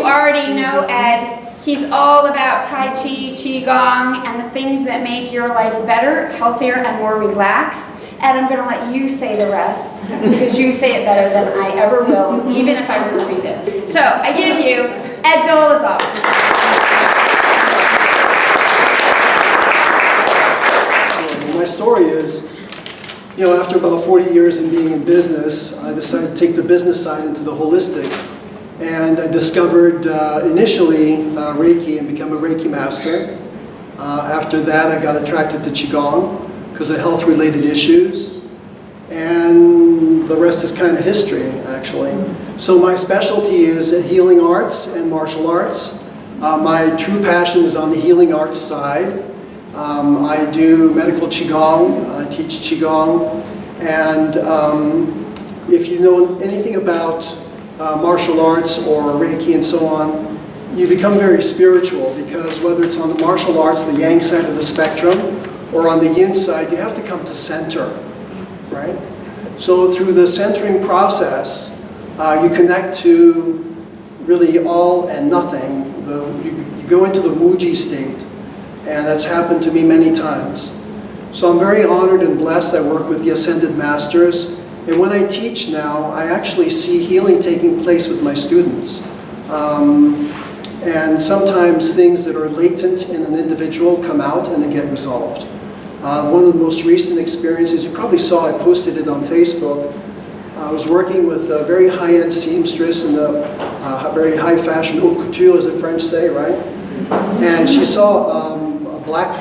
already know Ed, he's all about Tai Chi, Qigong, and the things that make your life better, healthier, and more relaxed. Ed, I'm going to let you say the rest, because you say it better than I ever will, even if I repeat it. So, I give you Ed Dolezal. My story is, after about 40 years in being in business, I decided to take the business side into the holistic. And I discovered initially Reiki and became a Reiki master. After that, I got attracted to Qigong because of health-related issues. And the rest is kind of history, actually. So my specialty is healing arts and martial arts. My true passion is on the healing arts side. I do medical Qigong, I teach Qigong, and if you know anything about martial arts or Reiki and so on, you become very spiritual, because whether it's on the martial arts, the yang side of the spectrum, or on the yin side, you have to come to center, right? So through the centering process, you connect to really all and nothing. You go into the Wuji state. And that's happened to me many times. So I'm very honored and blessed. I work with the Ascended Masters. And when I teach now, I actually see healing taking place with my students. And sometimes things that are latent in an individual come out and they get resolved. One of the most recent experiences, you probably saw, I posted it on Facebook. I was working with a very high-end seamstress in a very high-fashion haute couture, as the French say, right? And she saw black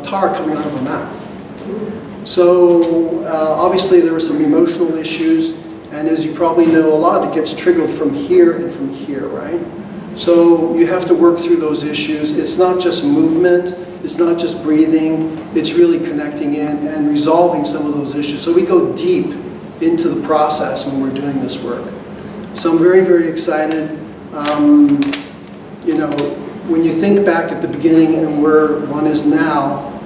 tar coming out of her mouth. So obviously there were some emotional issues, and as you probably know, a lot of it gets triggered from here and from here, right? So you have to work through those issues. It's not just movement, it's not just breathing, it's really connecting in and resolving some of those issues. So we go deep into the process when we're doing this work. So I'm very, very excited. When you think back at the beginning and where one is now,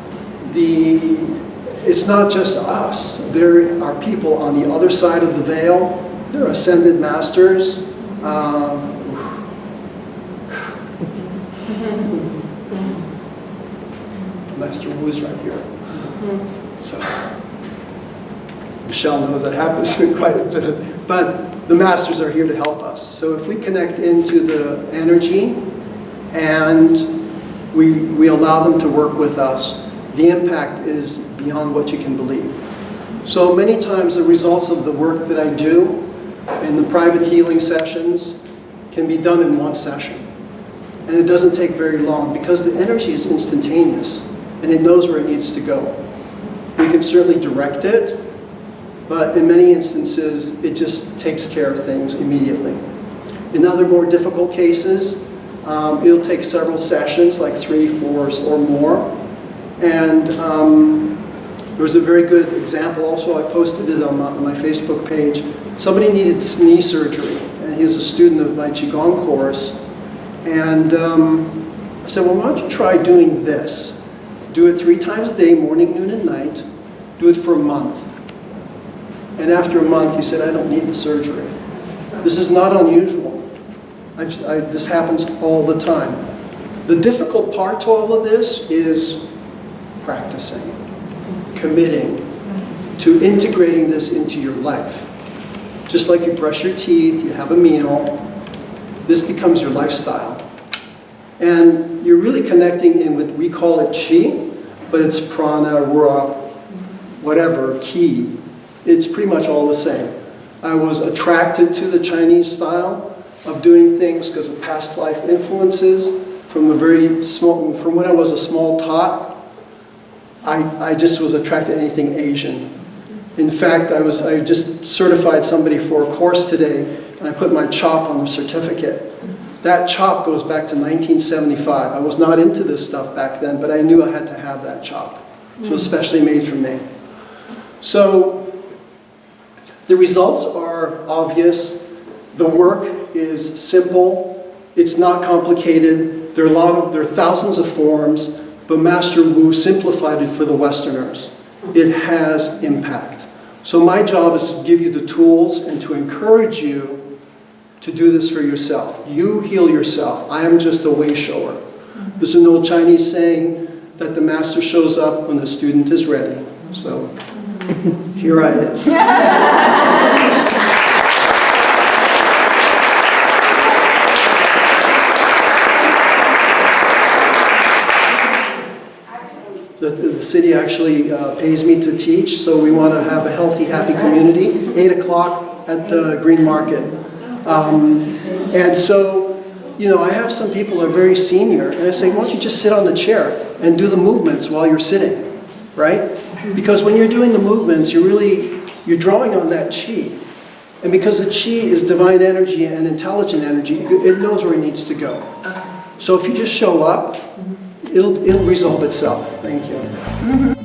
it's not just us. There are people on the other side of the veil. There are Ascended Masters. Master Wu's right here. So Michelle knows that happens quite a bit. But the Masters are here to help us. So if we connect into the energy, and we allow them to work with us, the impact is beyond what you can believe. So many times the results of the work that I do in the private healing sessions can be done in one session. And it doesn't take very long, because the energy is instantaneous and it knows where it needs to go. We can certainly direct it, but in many instances it just takes care of things immediately. In other more difficult cases, it'll take several sessions, like 3, 4, or more. And there was a very good example also. I posted it on my Facebook page. Somebody needed knee surgery, and he was a student of my Qigong course. And I said, well, why don't you try doing this? Do it 3 times a day, morning, noon, and night. Do it for a month. And after a month, he said, I don't need the surgery. This is not unusual. This happens all the time. The difficult part to all of this is practicing, committing to integrating this into your life. Just like you brush your teeth, you have a meal, this becomes your lifestyle. And you're really connecting in with, we call it Qi, but it's prana, ra, whatever, Qi. It's pretty much all the same. I was attracted to the Chinese style of doing things because of past life influences. From when I was a small tot, I just was attracted to anything Asian. In fact, I just certified somebody for a course today, and I put my chop on the certificate. That chop goes back to 1975. I was not into this stuff back then, but I knew I had to have that chop. So especially made for me. So the results are obvious. The work is simple. It's not complicated. There are thousands of forms, but Master Wu simplified it for the Westerners. It has impact. So my job is to give you the tools and to encourage you to do this for yourself. You heal yourself. I am just a way shower. There's an old Chinese saying that the master shows up when the student is ready. So here I is. The city actually pays me to teach, so we want to have a healthy, happy community. 8 o'clock at the Green Market. And so, you know, I have some people that are very senior, and I say, why don't you just sit on the chair and do the movements while you're sitting, right? Because when you're doing the movements, you're drawing on that chi. And because the chi is divine energy and intelligent energy, it knows where it needs to go. So if you just show up, it'll resolve itself. Thank you.